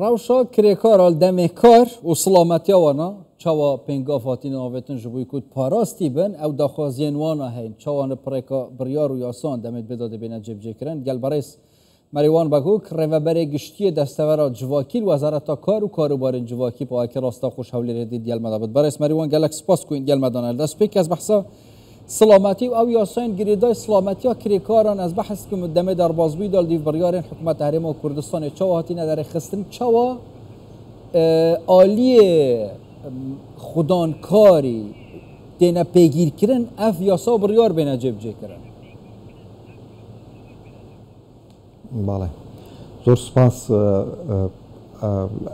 روشا کریکارال دم کار و سلامتی وانا چوا پنگافاتین آوتن جبوی کود پاراستی بن او دخوازین وانا هین چوان پرکا بریار و یاسان دمت بداده بین جب جکرن گل برایس مریوان بگو که روبر گشتی دستورا جواکیل وزارت کار و کاروبار جواکی با اکر راستا خوش حولی ردید گل مدابد برایس مریوان گلک سپاس کوین گل مدانه دست پیک از بحثا سلامتی و او یاسین گریدای سلامتی ها کریکاران از بحث که مدمه در بازبوی دال دیو بریارن حکومت حرم و کردستان چوا هاتی نداره خستن چوا آلی خودانکاری دینا پیگیر کرن اف یاسا بریار بین جب جه کرن بله زور سپاس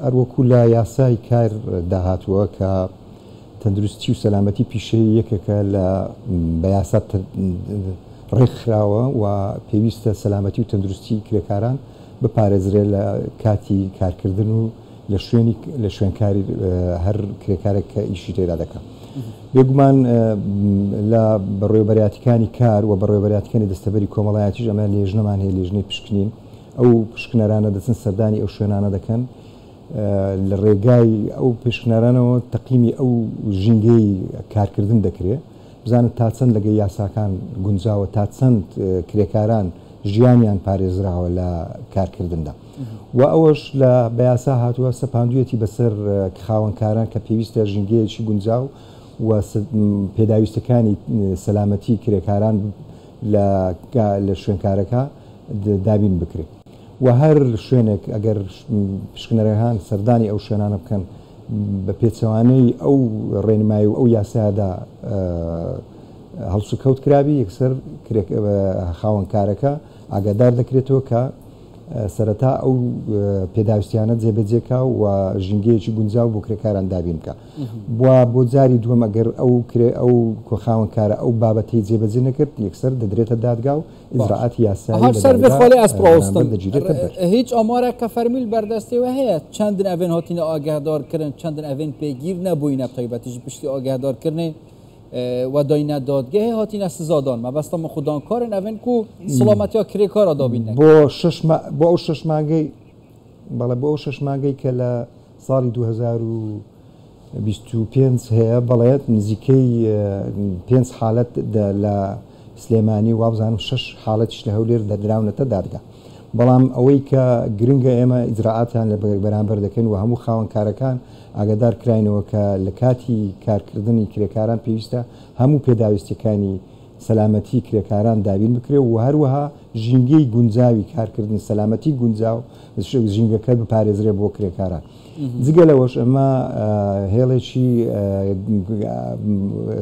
اروکو لا یاسای کار داهاتوه که تندرستی و سلامتی پیشه یکه ل بیاسات رخراوه و پیوست سلامتی و تندرستی کارکاران بپارێزرێ لە کاتی کارکردن و لە شوێنکاری هەر کرێکارێک کە ئیشی تێدا دەکات. بێگومان لە بەڕێوەبەرایەتیەکانی کار و بەڕێوەبەرایەتیەکانی دەستەبەری کۆمەڵایەتیش ئەمە لێژنەمان هەیە لێژنەی پشکنین ئەو پشکنەرانە دەچن سەردانی ئەو شوێنانە دەکەن لە ڕێگای ئەو پێشکنەرانەوە تەقیمی ئەو ژینگەی کارکردن دەکرێت بزانن تا چەند لەگەڵ یاساکان گونجاوە تا چەند کرێکاران ژیانیان پارێزراوە لە کارکردندا و ئەوەش لە بەیاسا هاتووە سەپاندوێتی بەسەر خاوەنکاران کە پێویستە ژینگەیەکی گونجاو و پێداویستەکانی سەلامەتی کرێکاران لە شوێنکارەکە دابین بکرێت و هەر شوێنێک ئەگەر پشکنەرەکان سەردانی ئەو شوێنانە بکەن بە پێچەوانەی ئەو ڕێنمایی و ئەو یاسادا هەڵسو کەوت کرابی یەکسەر خاوەنکارەکە ئاگادار دەکرێتەوە کە سەرەتا ئەو پێداویستیانە جێبەجێکا و ژینگەیەکی گونجاو بۆ کرێکاران دابین بکە بۆ جاری دووەم ئەگەر ئەو خاوەنکارە ئەو بابەتی جێبەجێ نەکرد یەکسەر دەدرێتە دادگا و ئیجراعاتی یاسایی هیچ ئامارێک کە فەرمیل بەردەستیەوە هەیە چەندن ئەڤێن هاتینە ئاگادارکردن چەندن ئەڤێن پێگیر نەبووینە تایبەتیژ پشتی ئاگادارکردنێ و داینە دادگاه هاتینە سزادان مەبەستە خودانکارن ئەڤێن کو سڵامەتیا کرێکارە دابین بۆ ئەو شەش مانگەی بەڵێ بۆ ئەو شەش مانگەی کە لە ساڵی 2025 هەیە بەڵێت نزیکەی 5 حاڵەت لە سلێمانی وابزانم 6 حاڵەتیش لە هەولێر دەدراونەتە دادگا بەڵام ئەوەی کە گرنگە ئێمە ئیجراعاتیان لە بەرامبەر دەکەن و هەموو خاوەنکارەکان ئاگادار کراینەوە کە لە کاتی کارکردنی کرێکاران پێویستە هەموو پێداویستەکانی سەلامەتی کرێکاران دابین بکرێت و هەروەها ژینگەی گونجاوی کارکردن سەلامەتی گونجاو ژینگەکە بپارێزرێ بۆ کرێکاران جگە لەوەش ئەمە هێڵێکی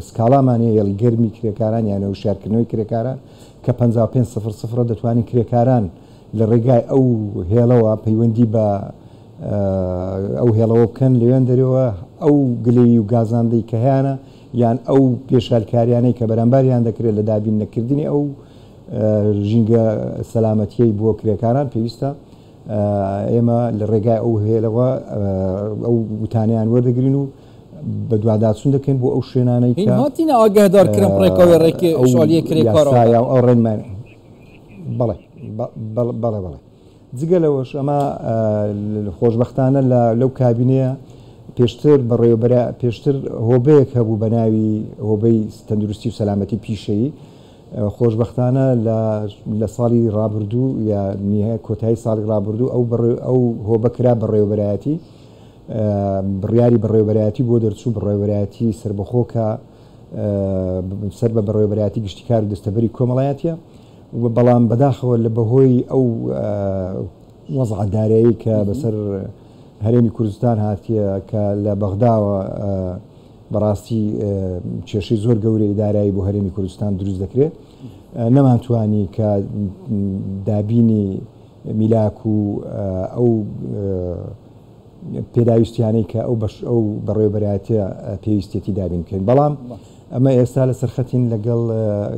سکاڵامانەیە هێڵی گەرمی کرێکاران یانە وشارکردنەوەی کرێکاران کە 5500 دەتوانین کرێکاران لە ڕێگای ئەو هێڵەوە پەیوەندی بە ئەو هێڵەوە بکەن لەوێن دەرەوە ئەو گلەی و گازاندەی کە هیانە یان ئەو پێشالکاریانەی کە بەرامبەریان دەکرێت لە دابین نەکردنی ئەو ژینگە سەلامەتیەی بۆ کرێکاران پێویستە ئێمە لە ڕێگای ئەو هێڵەوە ئەو وتانیان وەردەگرین و بە دوواداچوون دەکەین بۆ ئەو شوێنانەی کە هاتینە ئاگادارکردن ڕێکەوەی ڕێکی شالیە کرێکارە ئەو ڕێنمان بەڵێ جگە لەوەش ئەمە خۆشبەختانە لەو کابینەیە پێشتر هۆبەیەک هەبوو بە ناوی هۆبەی تەندروستی و سەلامەتی پیشەیی خۆشبەختانە لە ساڵی ڕابردوو یا نیهەیە کۆتایی ساڵی ڕابردوو ئەو هۆبە کرا بەڕێوەبەرایەتی بڕیاری بەڕێوەبەرایەتی بۆ دەرچوو بەڕێوەبەرایەتی سربەخۆکە سەر بە بەڕێوەبەرایەتی گشتیکار و دەستەبەری کۆمەڵایەتیە بەڵام بەداخەوە لە بەهۆی ئەو وەزعدارایی کە بەسەر هەرێمی کوردستان هاتیە کە لە بەغداوە بەڕاستی کێشەی زۆر گەورەی دارایی بۆ هەرێمی کوردستان دروست دەکرێت نەمانتوانی کە دابینی میلاک و ئەو پێداویستیانەی کە ئەو بەڕێوەبەرایەتیە پێویستێتی دابین بکەین بەڵام ئەمە ئێستا لە سەرخەتین لەگەڵ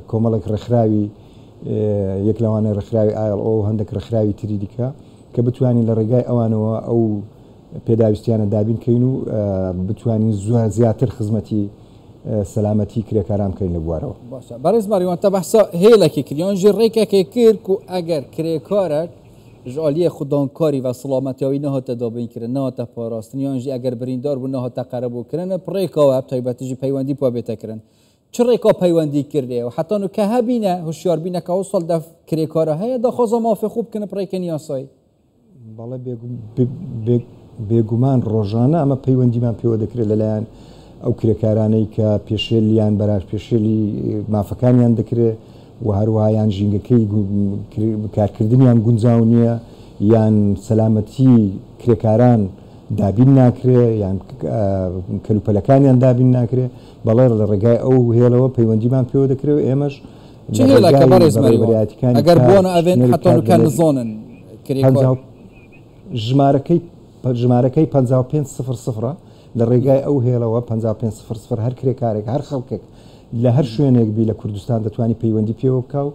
کۆمەڵێک ڕێکخراوی یەک لەوانە ڕێکخراوی ILO هەندێک ڕێکخراوی تری دیکە کە بتوانین لە ڕێگای ئەوانەوە ئەو پێداویستیانە دابین کەین و بتوانین زیاتر خزمەتی سەلامەتی کرێکاران بکەین لە بوارەوە بەڕێز ماریوان تا بەحسا هێلەکی کردیان ژێ ڕێکێکی کرد و ئەگەر کرێکارێک جالی خودانکاری و سلامتیاوی نه تا دابین کردن نه تا پاراستنیانجی اگر بریندار بود نه تا قربو کردن پریکا و ابتایبتیجی پیوندی پا بیت کردن چریکا پیوندی کرده و حتی نو که هبینه هوشیار بینه که اصل دف کریکاره هیا دخوازه مافی خوب کنه پریک نیاسایی. بالا بێگومان ڕۆژانە ئەمە پەیوەندیمان پێوە دەکرێت لەلایەن ئەو کرێکارانەی کە پێشێلیان بەراش پێشێلی مافەکانیان دەکرێت و هەروەهایان ژینگەکەی کارکردنیان گونجاو نییە یان سەلامەتی کرێکاران دابین ناکرێ یان کەلوپەلەکانیان دابین ناکرێ بەڵێ لە ڕێگای ئەو هێڵەوە پەیوەندیمان پێوە دەکرێت ئێمەش ئەگەر بۆنە ئەڤێن حتەکان زۆنن ژمارەکەی 5500 لە ڕێگای ئەو هێڵەوە 5500 هەر کرێکارێک هەر خەڵکێک لە هەر شوێنێک بی لە کوردستان دەتوانانی پەیوەندی پێوە بکە و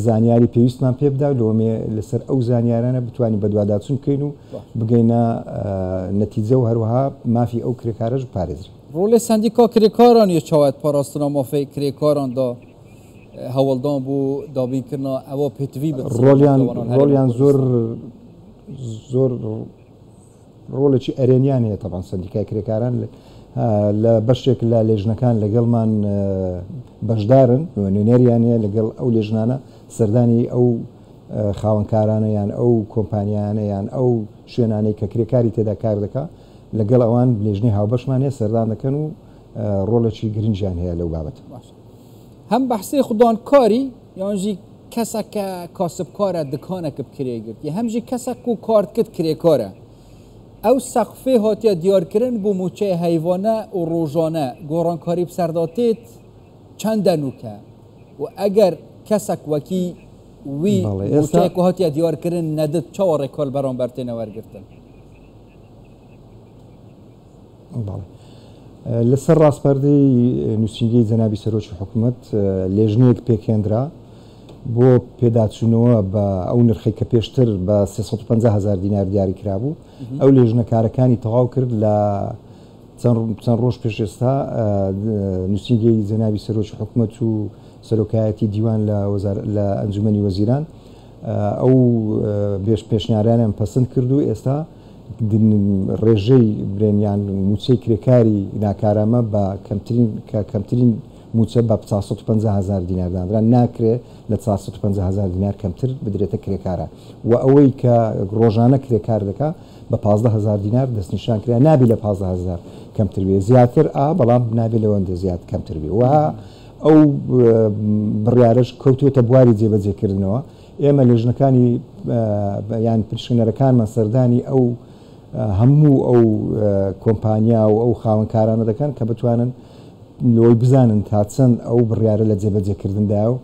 زانیاری پێویستمان پێ بدا لۆمێ لەسەر ئەو زانیارانە بتوانین بە دوواداچون بکەین و بگەینە نەتیجە و هەروەها مافی ئەو کرێکارەش پارێزرێت. ڕۆڵی سندیکا کرێکاران یە چاوات پاراستنا مافی کرێکاراندا هەوڵدان بوو دابینکردنا ئەوە پێتوی ڕۆلیان زۆر ڕۆڵێکی ئەرێنیان هەیە تەبان سندیکای کرێکاران لە بەشێک لە لێژنەکان لەگەڵمان بەشدارن نوێنەریانەیە لەگەڵ ئەو لێژنانە سەردانی ئەو خاوەنکارانە یان ئەو کۆمپانیانە یان ئەو شوێنانەی کە کرێکاری تێدا کار دەکا لەگەڵ ئەوان لێژنەی هاوبەشمانەیە سەردان دەکەن و ڕۆڵێکی گرنگیان هەیە لەو بابەت. هەم بەحسەی خوددانکاری یانژی کەسەکە کاسبکارە دکانێک بکرێگرت یە هەمژی کەسەک و کارت کرد کرێکارە ئەو سەقفێ هاتیە دیارکردن بۆ موچەی هەیوانە و ڕۆژانە گۆڕانکاری بسەرداتێت چەندە نوکە و ئەگەر کەسەک وەکی وی موچەیەک و هاتیە دیارکردن نەدت چاوە ڕێکۆل بەرامبەر تێنە وەرگرتن. لەسەر ڕاستپەردەی نووسینگەی جەنابی سەرۆکی حکوومەت لێژنەیەک پێکێنرا بۆ پێداچوونەوە بە ئەو نرخی کە پێشتر بە 350,000 دینار دیاری کرابوو ئەو لێژنەکارەکانی تەواو کرد لە چەند ڕۆژ پێش ئێستا نووسینگەی جەنابی سەرۆکی حکوومەت و سەرۆکایەتی دیوان لە ئەنجومەنی وەزیران ئەو پێشنیاریان پەسەند کرد و ئێستا ڕێژەی برێنیان موچەی کرێکاری ناکارامە بە کەمترین موچە بە 450,000 دینار دانرا ناکرێت لە 450,000 دینار کەمتر بدرێتە کرێکارە و ئەوەی کە ڕۆژانە کرێکار دەکا بە 15,000 دینار دەستنیشان کرا نابی لە 15,000 کەمتر بێ زیاتر بەڵام نابێت لەوەندە زیات کەمتر بێ و ئەو بڕیارش کەوتوێتە بواری جێبەجێکردنەوە ئێمە لێژنەکانی یان پرشنەرەکانمان سەردانی ئەو هەموو ئەو کۆمپانیا و ئەو خاوەنکارانە دەکەن کە بتوانن لۆی بزانن تا چەند ئەو بڕیارە لە جێبەجێکردندا و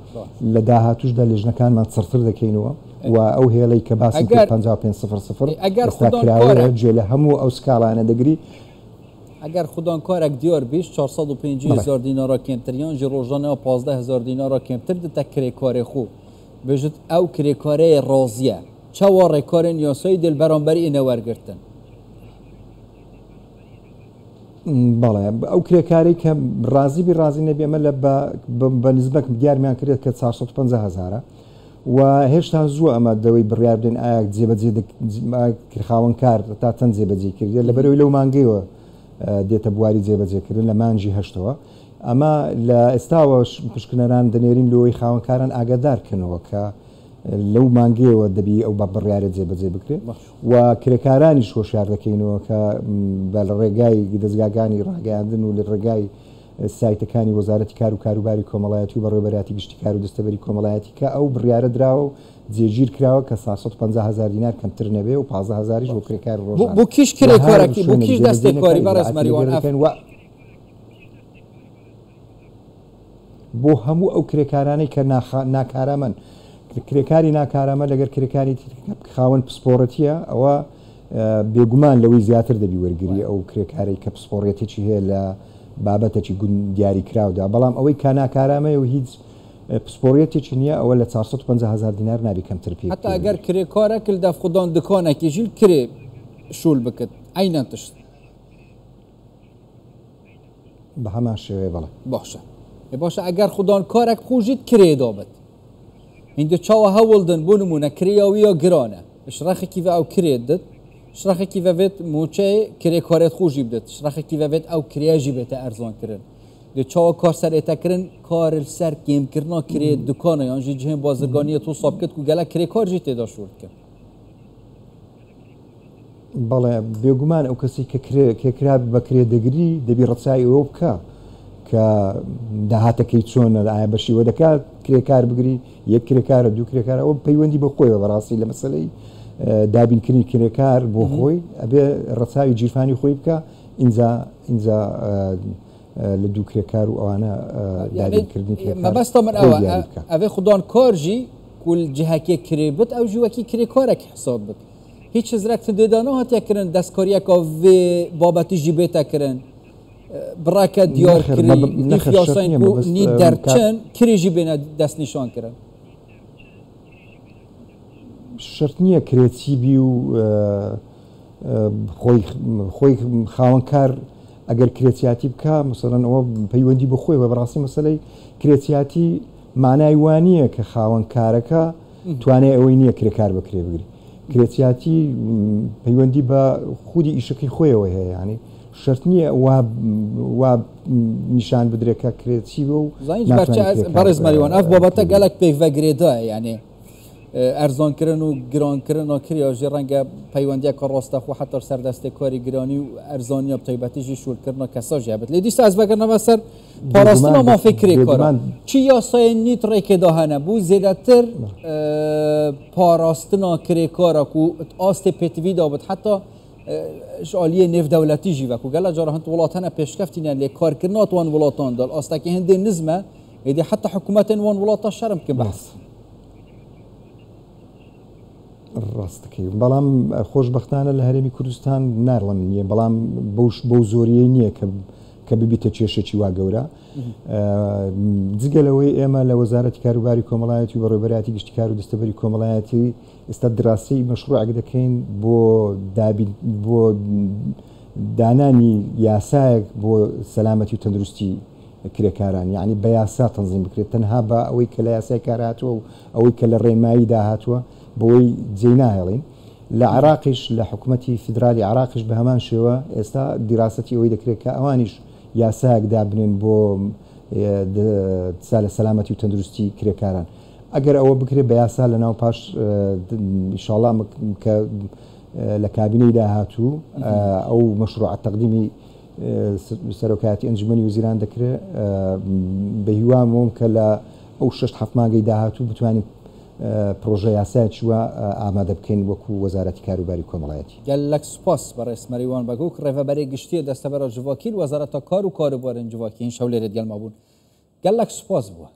لە داهاتوشدا لێژنەکانمان چڕتر دەکەینەوە و ئەو هێڵەی کە باسی 5500 ئێستاکراوە گوێ لە هەموو ئەو سکاڵانە دەگری ئەگەر خوددانکارێک دیار بیش 450,000 دینارە کەمتریان ژ ڕۆژانەوە 15,000 دینارە کەمتر دەتە کرێکارێ خۆ بژت ئەو کرێکارەیە ڕازیە چاوە ڕێکارێن یاسایی دل بەرامبەری ئینە وەرگرتن. بەڵێ ئەو کرێکاری کە ڕازی نەبێمە لە بە نزبەک دیارمیان کرێت کە 450,000 و هێشتا زووە ئەمە دەوەی بڕیار بدەین ئایا جێبەجێ خاوەنکار تا چەند جێبەجێ کردێت لە بەرەوەی لەو مانگەیەوە دێتە بواری جێبەجێکردن لە مانجی هەشتەوە ئەمە لە ئێستاوە پشکنەران دەنێرین لەوەی خاوەنکاران ئاگادارکردنەوە کە لەو مانگەیەوە دەبی ئەو بە بڕیارە جێبەجێ بکرێت و کرێکارانی هۆشیار دەکەینەوە کە بە لە ڕێگای دەستگاکانی ڕاگەاندن و لە ڕێگای سایتەکانی وەزارەتی کار و کاروباری کۆمەڵایەتی و بەڕێوەبەراتی گشتی کار و دەستەبەری کۆمەڵایەتی کە ئەو بڕیارە درراوە و جێگیر کراوە کە 450,000 دینار کەمتر نەبێ و 15,000 بۆ کرێکار ڕۆژانە بۆ کیش کرێکارێکی بۆ کیش دەستێکاری بەڕێزمەریوان بۆ هەموو ئەو کرێکارانەی کە ناکارەمەن کرێکاری ناکارەمە لەگەر کرێکاری خاوەن پسپۆڕەتیە ئەوە بێگومان لەوەی زیاتر دەبی وەرگری ئەو کرێکاری کە پسپۆڕێتێکی هەیە لە بابەتێکی گون دیاری کراودا بەڵام ئەوەی کا ناکارامەیە و هیچ پسپۆڕێتێکی نییە ئەوە لە 450,000 دینار نابی کەمتر پێ حتا ئەگەر کرێکارێک دەف خوددان دکانێکی ژیل کرێ شول بکرد ئەینەن تشت بە هەمان شێوەیە بەڵێ باشە ئەگەر خوددانکارێک خوژیت کرێ دابێت هینگە چاوە هەوڵدن بۆ نمونە کرێیاویە گرانە شراخي كيف أو كريدت شراخي كيف فيت موشي كري كارت خوجي بدت شراخي كيف فيت أو كرياجي بيت أرزان كرن دی چاو کار سر اتکرن کار سر کیم کرنا کری دکانه یعنی جهان بازرگانی تو صاحب کت کو گله کری کار جیت داشت که بله بیگمان او کسی که کراب بکری دگری دبی رتسای او بکا که دهات کی چون آیا بشی و دکات کری کار بگری یک کری کار دو کری کار او پیوندی بخوی و براسی لمساله دابین کنی کری کار بخوی ابی رتسای جیفانی خوی بکا اینجا لدو كريكار وانا دارين كردني كريكار ما بس طبعا اوه خدان كارجي كل جهه كي كريبت او جواكي كريكارك حساب بك هيچ زرك تدانو هات يكرن دسكاريا كا في بابتي جيبتا كرن براكه ديار كري نفياسين كو ني درچن كري جيبنا دست نشان كرن شرط نیه كرياتيبي و خوي خاون كار اگر کرێتیاتی بکە مثلەن ئەوە پەیوەندی بخۆی بە بەڕاستی مەسەلەی کرێتیاتی مانای وانە کە خاوەن کارەکە توانێ ئەوەی نییە کرێکار بکرێ بگری کرێتیاتی پەیوەندی بە خودی ئیشەکەی خۆیەوە هەیە ینی شەرت نییە وا نیشان بدرێت کە کرێتی بە و بەڕێز مەریوان ئەف بابەتە گەلێک پێک ڤەگرێدا یعنی ارزان کردن و گران کردن آخری آجی رنگ پیوندی کار راسته خو حتی سردسته کاری گرانی و ارزانی اب تایبتی جی شول کردن کساجی هبت لیدیست از بگر نوستر پاراستنا ما فکری کارا چی یا سای نیت ری که دهنه بو زیاده تر پاراستنا کری کارا کو آست پتوی دابد حتی شالیه نف دولتی جی و کو گله جاره هنت ولاتانه پیشکفتین لی کار کردن وان ولاتان دال آسته که هنده نظمه ایدی حتی حکومت وان ولاتا شرم که بحث ڕاستەکەی بەڵام خۆشبەختانە لە هەرێمی کوردستان ناڕڵم نییە بەڵام بەو زۆریەی نییە کە ببیتە کێشێکی وا گەورە جگەلەوەی ئێمە لە وەزارەتی کاروباری کۆمەڵایەتی و بەڕێوەبەراتی گشتی کار و دەستەبەری کۆمەڵایەتی ئێستا دراسی مەشروعێک دەکەین بۆ دانانی یاسایەک بۆ سەلامەتی و تەندروستی کرێکاران یعنی بە یاسا تەنزیم بکرێت تەنها بە ئەوەی کە لە یاسای کار هاتووە و ئەوەی کە لە ڕێنمایی داهاتووە بۆی جێی ناهێڵین لە عراقیش لە حکوومەتی فیدرالی عراقیش بە هەمان شێوە ئێستا دیراسەتی ئەوەی دەکرێت کە ئەوانیش یاسایەک دابنێن بۆ لە سەلامەتی و تەندروستی کرێکاران ئەگەر ئەوە بکرێت بە یاسا لە ناو پاش ئینشاڵڵا کە لە کابینەی داهاتوو ئەو مەشروع تەقدیمی سەرۆکایەتی ئەنجومەنی وزیران دەکرێت بە هیوامەوەم کە لە ئەو 6-7 مانگەی داهاتوو بتوانین پرۆژە یاسایەکی وە ئامادە بکەین وەکو وەزارەتی کاروباری کۆمەڵایەتی گەلێک سوپاس بەڕێز مەریوان بەگووک ڕێڤەبەری گشتیە دەستەبەرە ژڤاکی وەزارەتە کار و کاروبارن جوواکی هین شەو لێرە گەلما بوون گەلێک سوپاس بووە